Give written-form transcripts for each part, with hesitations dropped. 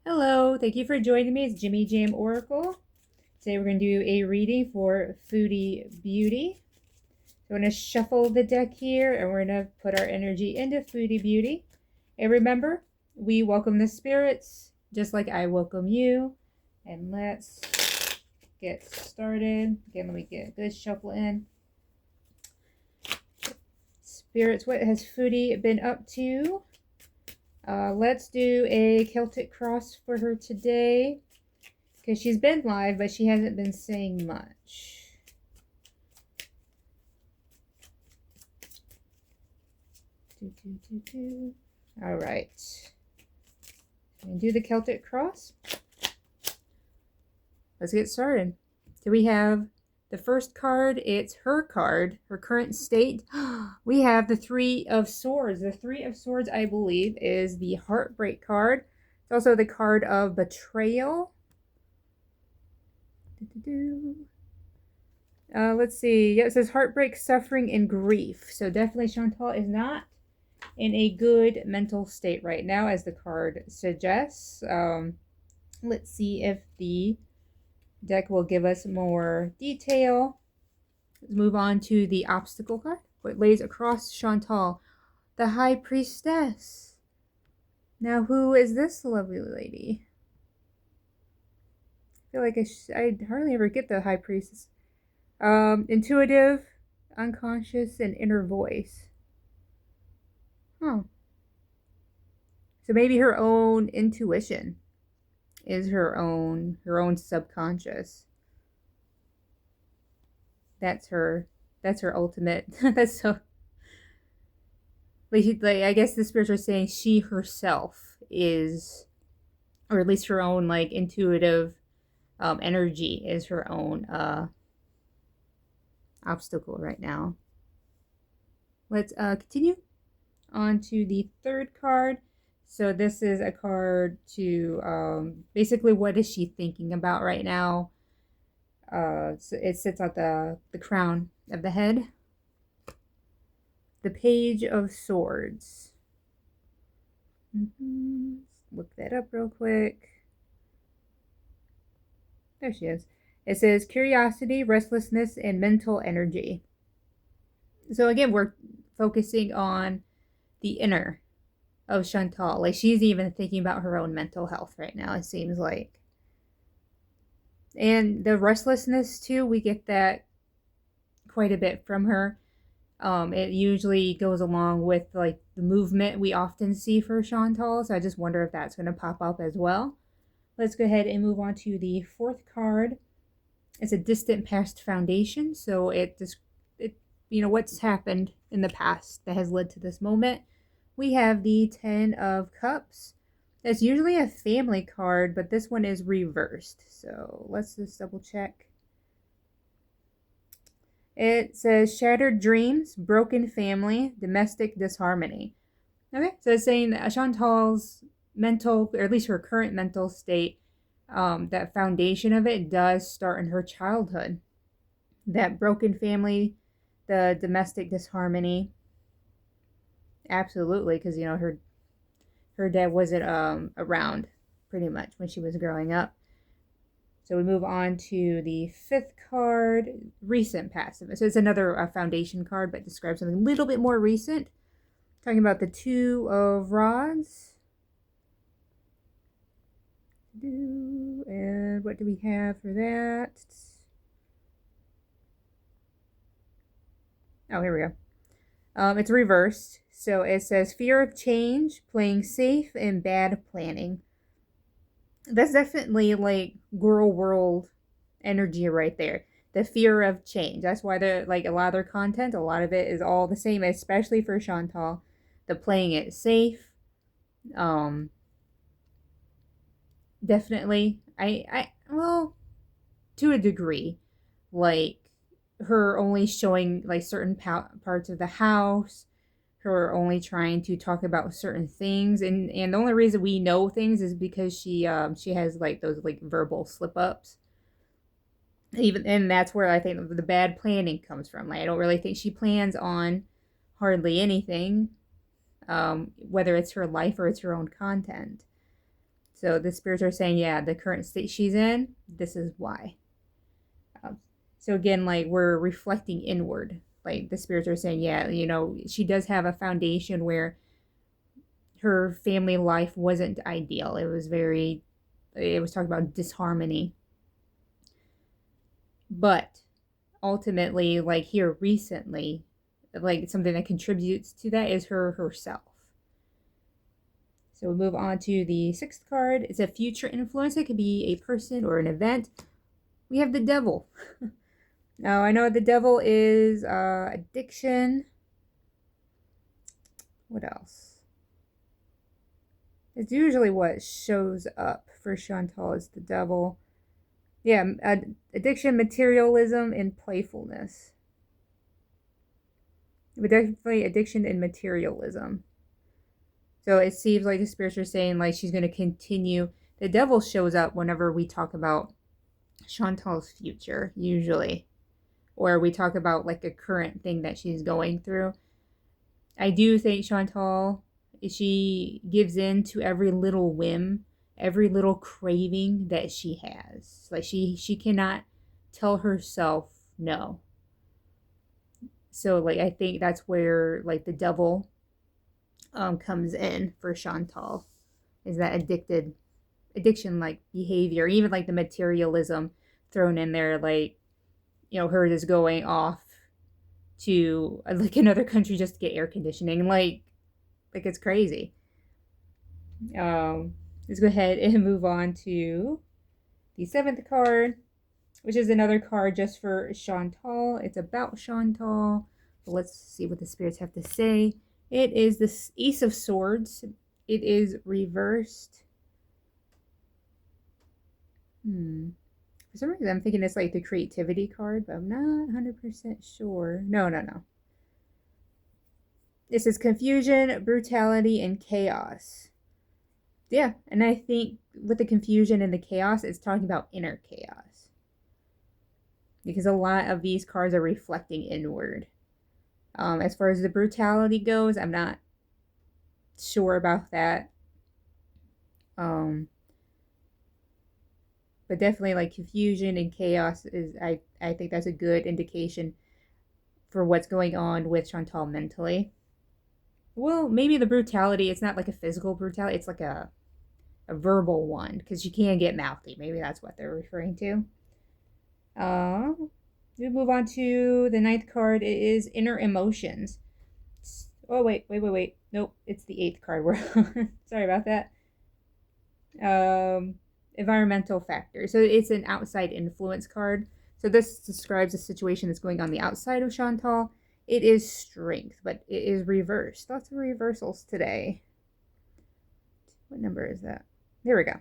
Hello, thank you for joining me. It's Jimmy Jam Oracle. Today we're going to do a reading for Foodie Beauty. So I'm going to shuffle the deck here and we're going to put our energy into Foodie Beauty. And remember, we welcome the spirits just like I welcome you. And let's get started. Again, let me get a good shuffle in. Spirits, what has Foodie been up to? Let's do a Celtic cross for her today. Because she's been live, but she hasn't been saying much. All right. And do the Celtic cross. Let's get started. So we have the first card. It's her card, her current state. We have the Three of Swords. The Three of Swords, I believe, is the Heartbreak card. It's also the card of Betrayal. Let's see. Yeah, it says heartbreak, suffering, and grief. So definitely Chantal is not in a good mental state right now, as the card suggests. Let's see if the deck will give us more detail. Let's move on to the obstacle card. What lays across Chantal? The High Priestess. Now, who is this lovely lady? I feel like I hardly ever get the High Priestess. Intuitive, unconscious, and inner voice. Huh. So maybe her own intuition is her own subconscious. That's her ultimate. That's so. Like I guess the spirits are saying she herself is, or at least her own like intuitive energy is her own obstacle right now. Let's continue on to the third card. So this is a card to basically what is she thinking about right now. So it sits at the crown of the head. The Page of Swords. Look that up real quick. There she is. It says curiosity, restlessness, and mental energy. So again, we're focusing on the inner of Chantal. Like she's even thinking about her own mental health right now, it seems like. And the restlessness too, we get that quite a bit from her. It usually goes along with like the movement we often see for Chantal. So I just wonder if that's going to pop up as well. Let's go ahead and move on to the fourth card. It's a distant past foundation. So it what's happened in the past that has led to this moment. We have the Ten of Cups. That's usually a family card, but this one is reversed. So let's just double check. It says shattered dreams, broken family, domestic disharmony. Okay, so it's saying that Chantal's mental, or at least her current mental state, that foundation of it does start in her childhood. That broken family, the domestic disharmony. Absolutely, because her dad wasn't around pretty much when she was growing up. So we move on to the fifth card, recent passive. So it's another foundation card, but describes something a little bit more recent. Talking about the Two of Rods. And what do we have for that? Oh, here we go. It's reversed. So it says fear of change, playing safe, and bad planning. That's definitely like girl world energy right there. The fear of change. That's why they're like a lot of their content, a lot of it is all the same, especially for Chantal. The playing it safe. Definitely. Well, to a degree. Like her only showing like certain parts of the house, her only trying to talk about certain things, and the only reason we know things is because she has like those like verbal slip ups. Even, and that's where I think the bad planning comes from. Like I don't really think she plans on hardly anything, whether it's her life or it's her own content. So the spirits are saying, yeah, the current state she's in, this is why. So again, like we're reflecting inward. Like the spirits are saying, yeah, she does have a foundation where her family life wasn't ideal. It was talking about disharmony. But ultimately, like here recently, like something that contributes to that is herself. So we'll move on to the 6th card. It's a future influence. It could be a person or an event. We have the devil. Now, I know the devil is addiction. What else? It's usually what shows up for Chantal is the devil. Yeah, addiction, materialism, and playfulness. But definitely addiction and materialism. So it seems like the spirits are saying like she's going to continue. The devil shows up whenever we talk about Chantal's future, usually. Or we talk about like a current thing that she's going through. I do think Chantal, she gives in to every little whim, every little craving that she has. Like she cannot tell herself no. So like I think that's where like the devil comes in for Chantal, is that addiction like behavior, even like the materialism thrown in there, like her just going off to like another country just to get air conditioning, like it's crazy. Let's go ahead and move on to the 7th card, which is another card just for Chantal. It's about Chantal. But let's see what the spirits have to say. It is the Ace of Swords. It is reversed. For some reason, I'm thinking it's like the creativity card, but I'm not 100% sure. No. This is confusion, brutality, and chaos. Yeah, and I think with the confusion and the chaos, it's talking about inner chaos. Because a lot of these cards are reflecting inward. As far as the brutality goes, I'm not sure about that. But definitely like confusion and chaos is, I think that's a good indication for what's going on with Chantal mentally. Well, maybe the brutality, it's not like a physical brutality, it's like a verbal one, because she can get mouthy. Maybe that's what they're referring to. We move on to the 9th card. It is inner emotions. Oh, wait. Nope, it's the 8th card. We're sorry about that. Environmental factors. So it's an outside influence card. So this describes a situation that's going on the outside of Chantal. It is strength, but it is reversed. Lots of reversals today. What number is that? There we go.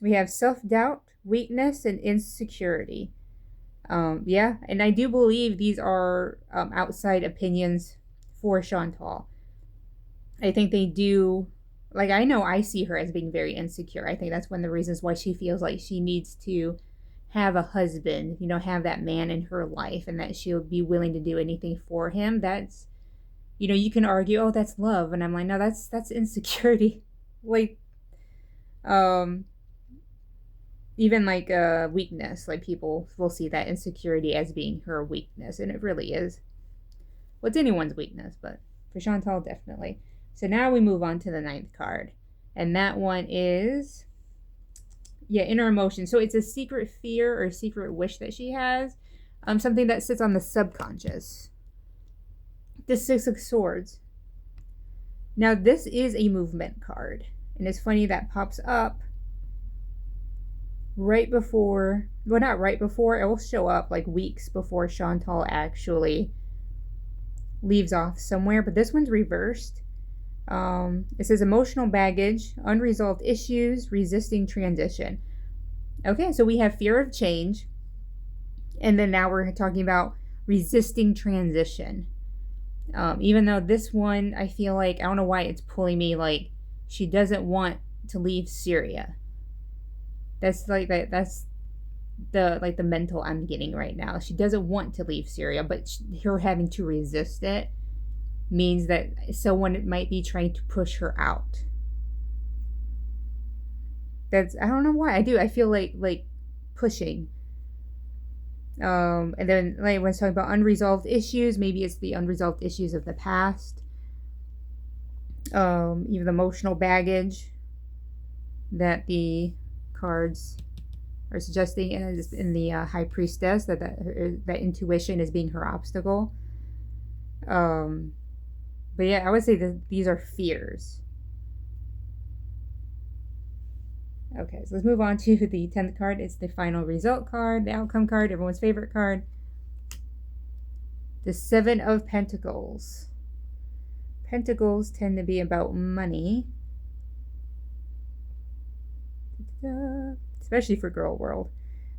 We have self-doubt, weakness, and insecurity. Yeah, and I do believe these are outside opinions for Chantal. I think they do, like, I know I see her as being very insecure. I think that's one of the reasons why she feels like she needs to have a husband, have that man in her life, and that she'll be willing to do anything for him. That's, you can argue, oh, that's love. And I'm like, no, that's insecurity. Like, even like weakness, like people will see that insecurity as being her weakness, and it really is. Well, it's anyone's weakness, but for Chantal, definitely. So now we move on to the 9th card, and that one is, inner emotion. So it's a secret fear or secret wish that she has, something that sits on the subconscious. The 6 of Swords. Now this is a movement card, and it's funny that pops up right before, well, not right before, it will show up like weeks before Chantal actually leaves off somewhere, but this one's reversed. It says emotional baggage, unresolved issues, resisting transition. Okay, so we have fear of change, and then now we're talking about resisting transition. Even though this one, I feel like, I don't know why it's pulling me, like she doesn't want to leave Syria. That's like that. That's the mental I'm getting right now. She doesn't want to leave Syria, but her having to resist it means that someone might be trying to push her out. That's, I don't know why. I feel like pushing. And then like when it's talking about unresolved issues, maybe it's the unresolved issues of the past. Even emotional baggage that the cards are suggesting in the High Priestess, that intuition is being her obstacle. But yeah, I would say that these are fears. Okay, so let's move on to the 10th card. It's the final result card, the outcome card, everyone's favorite card. The 7 of Pentacles. Pentacles tend to be about money. Especially for girl world.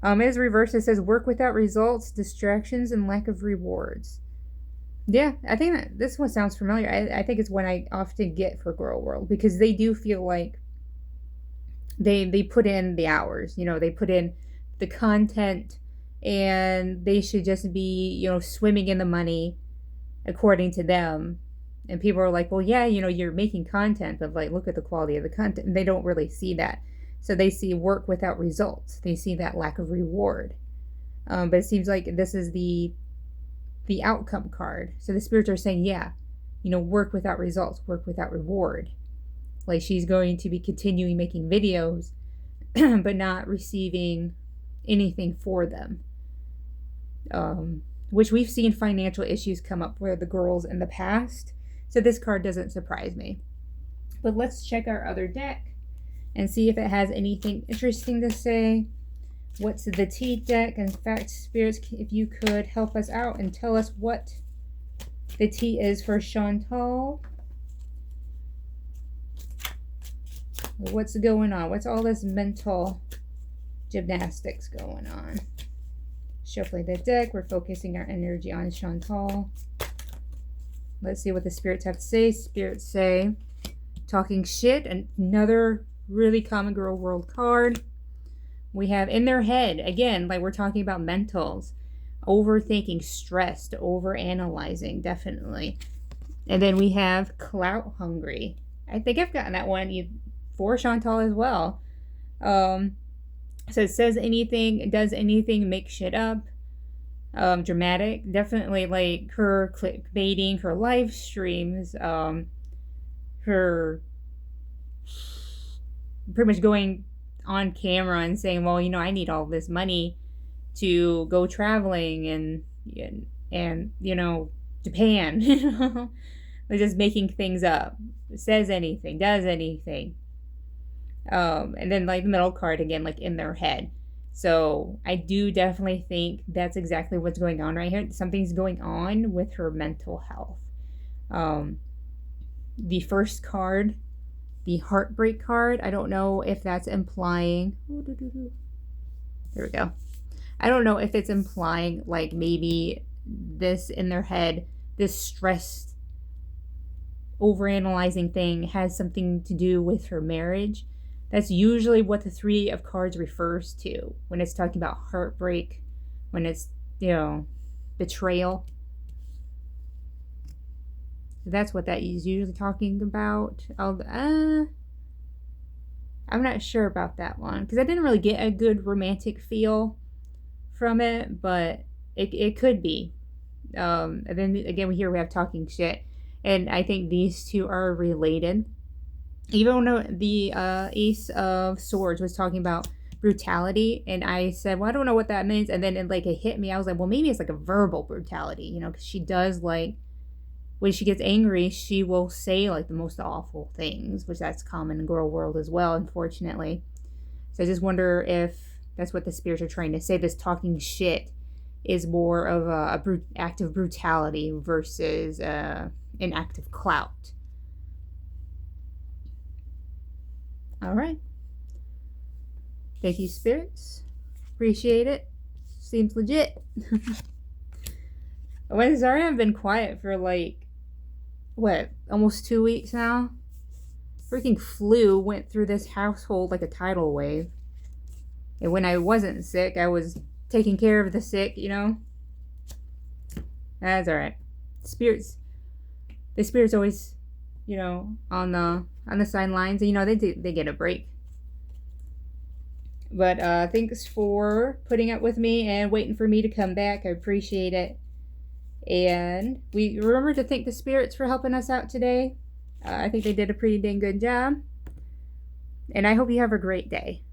As reversed, it says work without results, distractions, and lack of rewards. Yeah, I think that this one sounds familiar. I think it's one I often get for girl world, because they do feel like they put in the hours, they put in the content, and they should just be, swimming in the money according to them. And people are like, well, yeah, you're making content, but like, look at the quality of the content. And they don't really see that. So they see work without results. They see that lack of reward. But it seems like this is the outcome card. So the spirits are saying, yeah, work without results, work without reward. Like, she's going to be continuing making videos, but not receiving anything for them. Which we've seen financial issues come up for the girls in the past. So this card doesn't surprise me. But let's check our other deck and see if it has anything interesting to say. What's the T deck? In fact, spirits, if you could help us out and tell us what the T is for Chantal. What's going on? What's all this mental gymnastics going on? Shuffling the deck, we're focusing our energy on Chantal. Let's see what the spirits have to say. Spirits say, talking shit, another really common girl world card. We have in their head, again, like we're talking about mentals, overthinking, stressed, overanalyzing, definitely. And then we have clout hungry. I think I've gotten that one for Chantal as well. So it says anything, does anything, make shit up. Dramatic, definitely like her clickbaiting, her live streams, her pretty much going on camera and saying, well, I need all this money to go traveling and Japan. They're just making things up. Says anything, does anything. And then like the middle card again, like in their head. So I do definitely think that's exactly what's going on right here. Something's going on with her mental health. The first card, the heartbreak card, I don't know if that's implying, there we go. I don't know if it's implying like maybe this in their head, this stressed, overanalyzing thing has something to do with her marriage. That's usually what the 3 of cards refers to when it's talking about heartbreak, when it's, betrayal. That's what that is usually talking about. I'm not sure about that one because I didn't really get a good romantic feel from it, but it could be. And then again, we have talking shit, and I think these two are related. Even though the Ace of Swords was talking about brutality, and I said, well, I don't know what that means, and then it hit me. I was like, well, maybe it's like a verbal brutality, because she does, like, when she gets angry, she will say like the most awful things, which that's common in girl world as well, unfortunately. So I just wonder if that's what the spirits are trying to say. This talking shit is more of a act of brutality versus an act of clout. All right. Thank you, spirits. Appreciate it. Seems legit. Sorry I've been quiet for almost 2 weeks now. Freaking flu went through this household like a tidal wave. And when I wasn't sick, I was taking care of the sick, That's alright. The spirits always, on the sidelines, they get a break. But thanks for putting up with me and waiting for me to come back. I appreciate it. And we remember to thank the spirits for helping us out today. I think they did a pretty dang good job. And I hope you have a great day.